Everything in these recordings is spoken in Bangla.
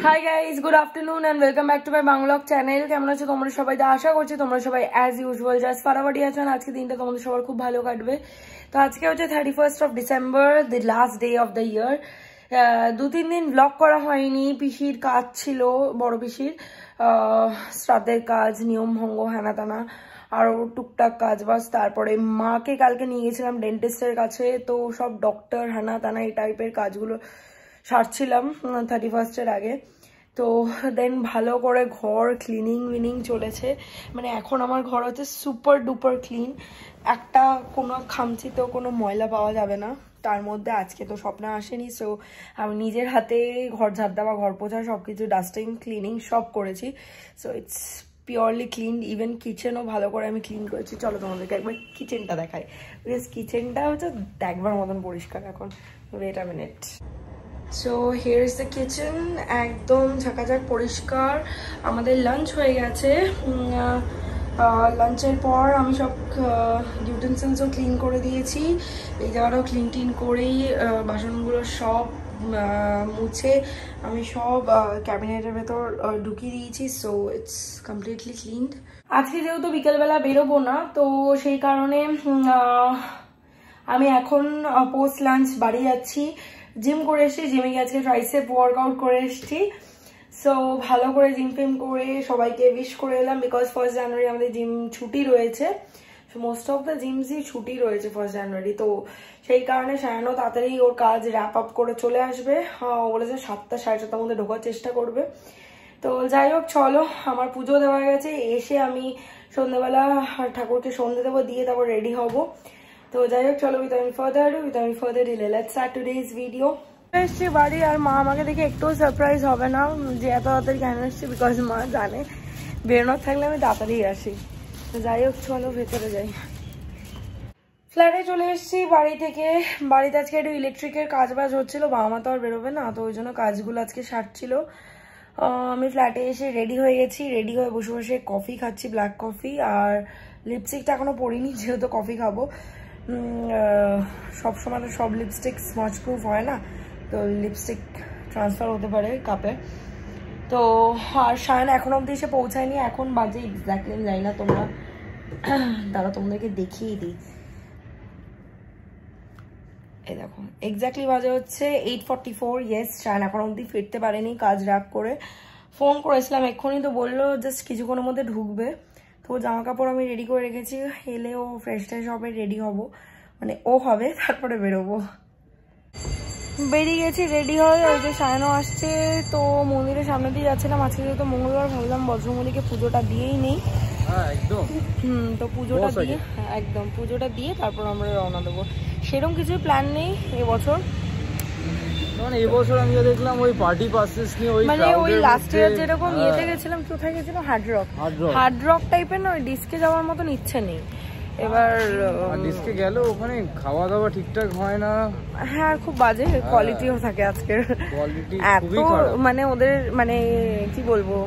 High guys, good afternoon and welcome back to my বাংলগ চ্যানেল। কেমন আছো তোমরা সবাই? আশা করছি তোমরা সবাই অ্যাজ ইউজুয়াল জাস্ট ফাটাফাটি আছো। আজকে দিনটা তোমাদের সবার খুব ভালো কাটবে। তো আজকে হচ্ছে 31st of December, the last day of the year. 2-3 দিন ব্লগ করা হয়নি, পিসির কাজ ছিল, বড় পিসির শ্রাদ্ধের কাজ, নিয়ম ভঙ্গ, হেনা টানা আরও টুকটাক কাজ বাস। তারপরে মাকে কালকে নিয়ে গেছিলাম ডেন্টিস্টের কাছে, তো সব ডক্টর হেনা টানা এই টাইপের কাজগুলো সারছিলাম 31st-এর আগে। তো দেন ভালো করে ঘর ক্লিনিং উইনিং চলেছে। মানে এখন আমার ঘর হচ্ছে সুপার ডুপার ক্লিন, একটা কোনো খামচিতেও কোনো ময়লা পাওয়া যাবে না। তার মধ্যে আজকে তো স্বপ্ন আসেনি, সো আমি নিজের হাতে ঘর ঝাড় দেওয়া, ঘর পোছা, সব কিছু ডাস্টিং ক্লিনিং সব করেছি। So it's purely clean. Even কিচেনও ভালো করে আমি ক্লিন করেছি। চলো তোমাদেরকে একবার কিচেনটা দেখাই। বিকজ কিচেনটা হচ্ছে দেখবার মতন পরিষ্কার এখন। Wait a minute. So here is the kitchen, একদম ঝাঁকাঝাঁক পরিষ্কার। আমাদের লাঞ্চ হয়ে গেছে। লাঞ্চের পর আমি সব ইউটেন্সিলসও ক্লিন করে দিয়েছি। এই জায়গাটাও ক্লিন টিন করেই বাসনগুলো সব মুছে আমি সব ক্যাবিনেটের ভেতর ঢুকিয়ে দিয়েছি। So it's completely cleaned. আজকে যেহেতু বিকেলবেলা বেরোবো না, তো সেই কারণে আমি এখন পোস্ট লাঞ্চ বাড়ি যাচ্ছি। জিম করে এসেছি, জিমে গিয়ে আজকে ট্রাইসেপ ওয়ার্কআউট করে এসেছি। সো ভালো করে জিম ফিম করে সবাইকে উইশ করে এলাম, বিকজ 1st জানুয়ারি আমাদের জিম ছুটি রয়েছে। মোস্ট অফ দ্য জিমসই ছুটি রয়েছে 1st জানুয়ারি। তো সেই কারণে সায়ানো তাড়াতাড়ি ওর কাজ র্যাপ আপ করে চলে আসবে। ও বলেছে 7টা 7:30 মধ্যে ঢোকার চেষ্টা করবে। তো যাই হোক, চলো, আমার পুজো দেওয়া গেছে। এসে আমি সন্ধ্যেবেলা ঠাকুরকে সন্ধ্যে দেবো, দিয়ে তারপর রেডি হবো। তো যাই হোক, চলো, without further delay, let's start today's video. এসছি বাড়ি, আর মা আমাকে দেখে একটু সারপ্রাইজ হবে না যে এত তাড়াতাড়ি কেন এসছি, বিকজ মা জানে বেরোনোর থাকলে আমি তাড়াতাড়ি আসি। তো যাই হোক, চলো ভেতরে যাই। ফ্ল্যাটে চলে এসেছি বাড়ি থেকে। বাড়িতে আজকে একটু ইলেকট্রিকের কাজ বাজ হচ্ছিল, বাবা মা তো আর বেরোবে না, তো ওই জন্য কাজগুলো আজকে সারছিল। আমি ফ্ল্যাটে এসে রেডি হয়ে গেছি। রেডি হয়ে বসে বসে কফি খাচ্ছি, ব্ল্যাক কফি। আর লিপস্টিকটা এখনো পরিনি, যেহেতু কফি খাবো। সবসময় তো সব লিপস্টিক স্মচ প্রুফ হয় না, তো লিপস্টিক ট্রান্সফার হতে পারে কাপে। তো আর সায়ন এখন অবধি এসে পৌঁছায়নি। এখন বাজে এক্স্যাক্টলি আমি জানি না, তোমরা দাঁড়া তোমাদেরকে দেখিয়ে দিই। এই দেখো, এক্স্যাক্টলি বাজে হচ্ছে 8:44। ইয়েস, সায়ন এখন অবধি ফিরতে পারেনি কাজ র্যাপ করে। ফোন করেছিলাম এক্ষুনি, তো বললো জাস্ট কিছুক্ষণের মধ্যে ঢুকবে। তো জামা কাপড় আমি রেডি করে রেখেছি, এলে ও ফ্রেশ ট্রেশ হবে, রেডি হব, মানে ও হবে, তারপরে বেরোবো। বেরিয়ে গেছি রেডি হয়ে। ওই যে সায়নও আসছে, তো মন্দিরের সামনে দিয়ে যাচ্ছিলাম। আজকে যেহেতু মঙ্গলবার, ভাবলাম বজ্রমল্লিকে পুজোটা দিয়েই নেই। তো পুজোটা দিয়ে, একদম পুজোটা দিয়ে তারপর আমরা রওনা দেবো। সেরকম কিছু প্ল্যান নেই এবছর। মানে এবছর আমি দেখলাম ওই পার্টি পাসেস নিয়ে ওই মানে ওই লাস্ট ইয়ার যেরকম ইয়েতে গেছিলাম, কোথায় গেছিলাম, হার্ড রক টাইপের না, ওই ডিস্কে যাওয়ার মতন ইচ্ছে নেই এবার। ডিস্কে গেল, ওখানে খাওয়া দাওয়া ঠিকঠাক হয় না। হ্যাঁ, খুব বাজে কোয়ালিটিও থাকে আজকের। এত মানে ওদের মানে কি বলবো,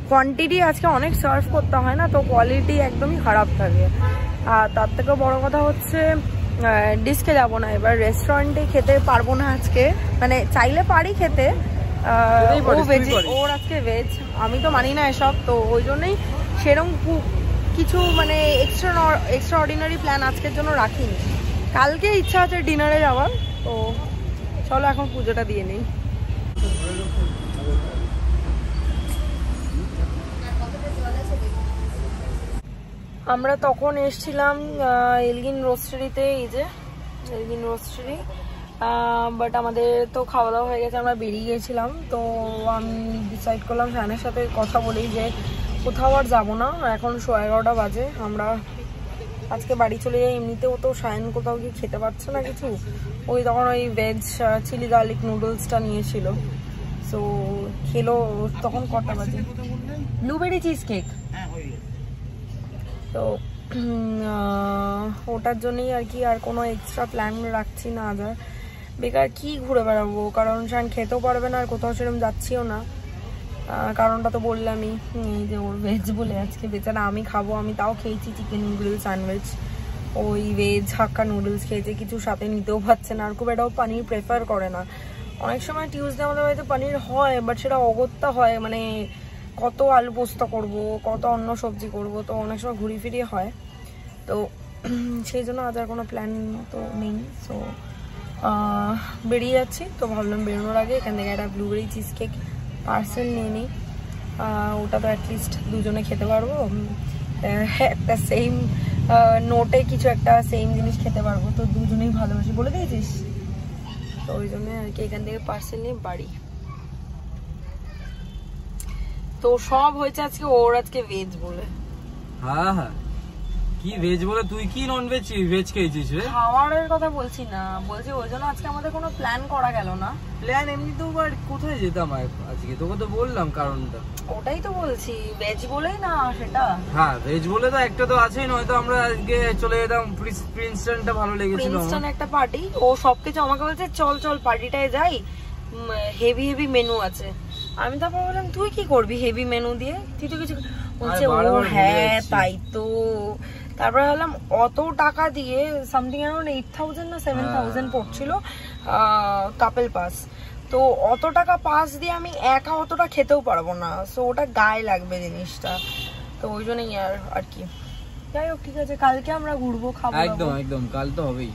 কোয়ান্টিটি আজকে অনেক সার্ভ করতে হয় না, তো কোয়ালিটি একদমই খারাপ থাকে। আর তার থেকেও বড় কথা হচ্ছে ডিস্কে যাবো না, এবার রেস্টুরেন্টে খেতে পারবো না আজকে। মানে চাইলে পারি খেতে, ওর আজকে ভেজ, আমি তো মানি না এসব, তো ওই জন্যই সেরকম কিছু মানে এক্সট্রা অর্ডিনারি প্ল্যান আজকের জন্য রাখিনি। কালকে ইচ্ছা আছে ডিনারে যাওয়ার। তো চলো এখন পুজোটা দিয়ে নিই। আমরা তখন এসছিলাম এলগিন রোস্টারিতে, এই যে এলগিন রোস্টারি, বাট আমাদের তো খাওয়া দাওয়া হয়ে গেছে, আমরা বেরিয়ে গেছিলাম। তো আমি ডিসাইড করলাম সায়নের সাথে কথা বলি যে কোথাও আর যাবো না, এখন 11:30 বাজে, আমরা আজকে বাড়ি চলে যাই। এমনিতেও তো সায়ন কোথাও গিয়ে খেতে পারছে না কিছু, ওই তখন ওই ভেজ চিলি গার্লিক নুডলসটা নিয়েছিল, সো খেলো। তখন কটা বাজে? ব্লুবেরি চিজ কেক, তো ওটার জন্যই আর কি, আর কোনো এক্সট্রা প্ল্যান রাখছি না। আদার বেকার কি ঘুরে বেড়াবো, কারণ সায়ন খেতেও পারবে না, আর কোথাও সেরকম যাচ্ছিও না। কারণটা তো বললামই, যে ওর ভেজ বলে আজকে বেচারা। আমি খাবো, আমি তাও খেয়েছি চিকেন নুডলস স্যান্ডউইচ, ওই ভেজ হাক্কা নুডলস খেয়েছে, কিছু সাথে নিতেও পারছে না, আর খুব এটাও পানির প্রেফার করে না। অনেক সময় টিউসডে আমাদের বাড়িতে পনির হয়, বাট সেটা অগত্যা হয়, মানে কত আলু পোস্ত করব, কত অন্য সবজি করব, তো অনেক সময় ঘুরি ফিরিয়ে হয়। তো সেই জন্য আজ আর কোনো প্ল্যান তো নেই। সো বেরিয়ে যাচ্ছি, তো ভাবলাম বেরোনোর আগে এখান থেকে একটা ব্লুবেরি চিজ কেক পার্সেল নিয়ে নিই। ওটা তো অ্যাটলিস্ট দুজনে খেতে পারবো, একটা সেম নোটে কিছু একটা সেম জিনিস খেতে পারবো, তো দুজনেই ভালোবাসি বলে দিয়েছিস, তো ওই জন্য আর কি এখান থেকে পার্সেল নিয়ে বাড়ি। তো সব হয়েছে আজকে ওর আজকে ভেজ বলে। হ্যাঁ হ্যাঁ, কি ভেজ বলে? তুই কি নন ভেজ ভেজ খেয়েছিস রে? খাওয়ারের কথা বলছি না, বলছি ওই জন্য আজকে আমাদের কোনো প্ল্যান করা গেল না। প্ল্যান এমনিতেও কোথায় যেতাম আজকে, তোকে তো বললাম কারণটা। ওটাই তো বলছি, ভেজ বলেই না সেটা। হ্যাঁ ভেজ বলে তো একটা তো আছেই, নয়তো আমরা আজকে চলে যেতাম প্রিন্সটনটা, ভালো লেগেছিল প্রিন্সটন একটা পার্টি, ও সবকিছু আমাকে বলছে চল চল পার্টিটায় যাই, হেভি হেভি মেনু আছে। আমি তারপর বললাম তুই কি করবি হেভি মেনু দিয়ে, তুই তো কিছু বলছে। ও হ্যাঁ তাই তো। তারপরে ভাবলাম অত টাকা দিয়ে সামথিং অ্যারাউন্ড 8,000 না 7,000 পড়ছিল কাপেল পাস, তো অত টাকা পাস দিয়ে আমি একা অতটা খেতেও পারবো না, সো ওটা গায়ে লাগবে জিনিসটা, তো ওই জন্যই আর কি। যাই হোক ঠিক আছে, কালকে আমরা ঘুরবো, খাবো। একদম একদম, কাল তো হবেই।